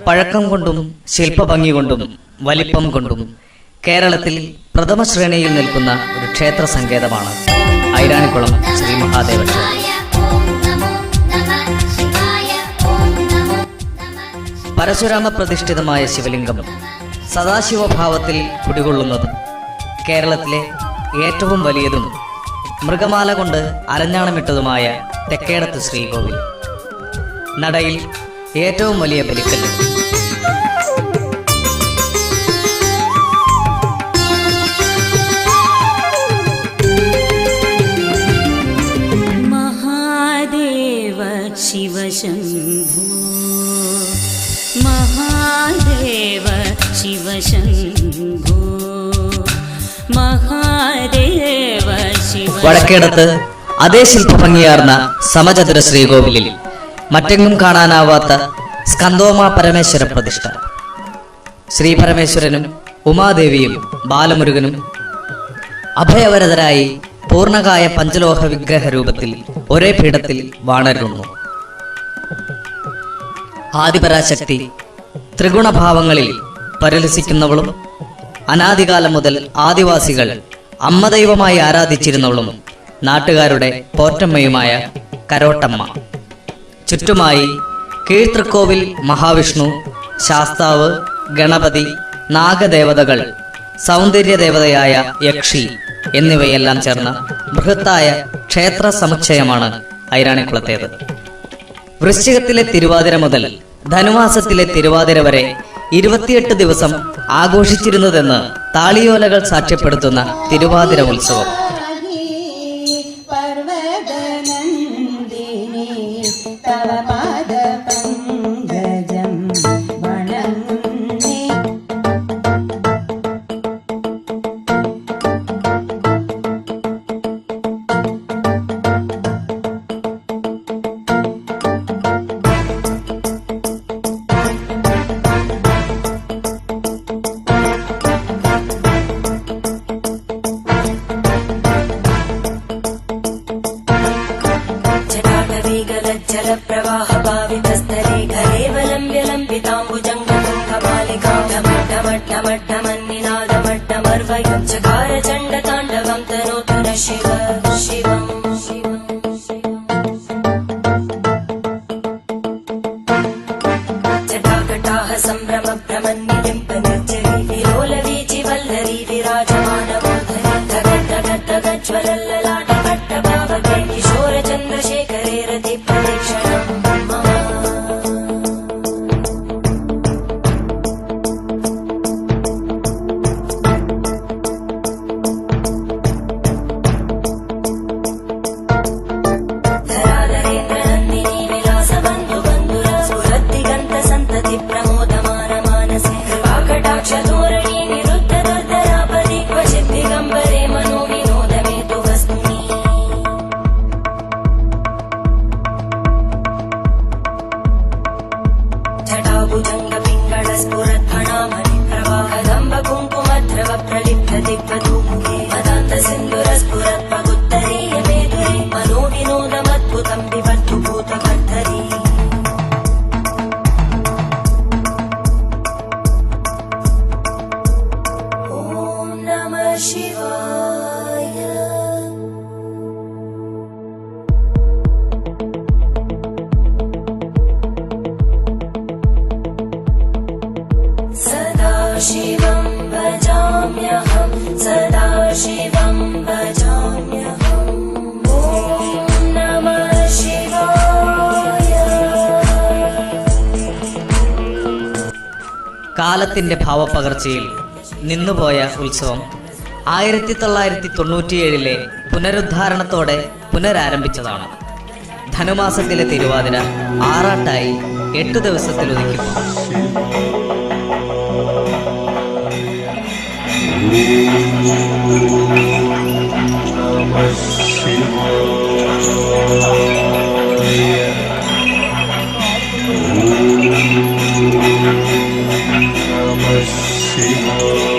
പഴക്കം കൊണ്ടും ശില്പഭംഗി കൊണ്ടും വലിപ്പം കൊണ്ടും കേരളത്തിൽ പ്രഥമ ശ്രേണിയിൽ നിൽക്കുന്ന ഒരു ക്ഷേത്ര സങ്കേതമാണ് ഐരാണിക്കുളം ശ്രീ മഹാദേവ ക്ഷേത്രം. പരശുരാമ പ്രതിഷ്ഠിതമായ ശിവലിംഗം സദാശിവഭാവത്തിൽ കുടികൊള്ളുന്നതും കേരളത്തിലെ ഏറ്റവും വലിയതും മൃഗമാല കൊണ്ട് അരഞ്ഞാണമിട്ടതുമായ തെക്കേടത്ത് ശ്രീകോവിൽ, നടയിൽ ഏറ്റവും വലിയ ബലിക്കല്ല്. മഹാദേവ ശിവശംഭോ, മഹാദേവ ശിവശംഭോ, മഹാദേവ ശിവ. വടക്കേടത്ത് അതേ ശില്പഭംഗിയാർന്ന സമചതുര ശ്രീകോവിലിൽ മറ്റെങ്ങും കാണാനാവാത്ത സ്കന്ദോമ പരമേശ്വര പ്രതിഷ്ഠ. ശ്രീ പരമേശ്വരനും ഉമാദേവിയും ബാലമുരുകനും അഭയവരതരായി പൂർണ്ണകായ പഞ്ചലോഹ വിഗ്രഹ രൂപത്തിൽ ഒരേ പീഠത്തിൽ വാണരുന്നു. ആദിപരാശക്തി ത്രിഗുണഭാവങ്ങളിൽ പരിലസിക്കുന്നവളും അനാദികാലം മുതൽ ആദിവാസികൾ അമ്മദൈവമായി ആരാധിച്ചിരുന്നവളും നാട്ടുകാരുടെ പോറ്റമ്മയുമായ കരോട്ടമ്മ. ചുറ്റുമായി കീഴ്തൃക്കോവിൽ മഹാവിഷ്ണു, ശാസ്താവ്, ഗണപതി, നാഗദേവതകൾ, സൗന്ദര്യദേവതയായ യക്ഷി എന്നിവയെല്ലാം ചേർന്ന ബൃഹത്തായ ക്ഷേത്ര സമുച്ചയമാണ് ഐരാണിക്കുളത്തേത്. വൃശ്ചികത്തിലെ തിരുവാതിര മുതൽ ധനുമാസത്തിലെ തിരുവാതിര വരെ 28 ദിവസം ആഘോഷിച്ചിരുന്നതെന്ന് താളിയോലകൾ സാക്ഷ്യപ്പെടുത്തുന്ന തിരുവാതിര ഉത്സവം. കാലത്തിന്റെ ഭാവപ്പകർച്ചയിൽ നിന്നുപോയ ഉത്സവം 1997 പുനരുദ്ധാരണത്തോടെ പുനരാരംഭിച്ചതാണ്. ധനുമാസത്തിലെ തിരുവാതിര ആറാട്ടായി 8 ദിവസത്തിലൊതുക്കി. Shiva.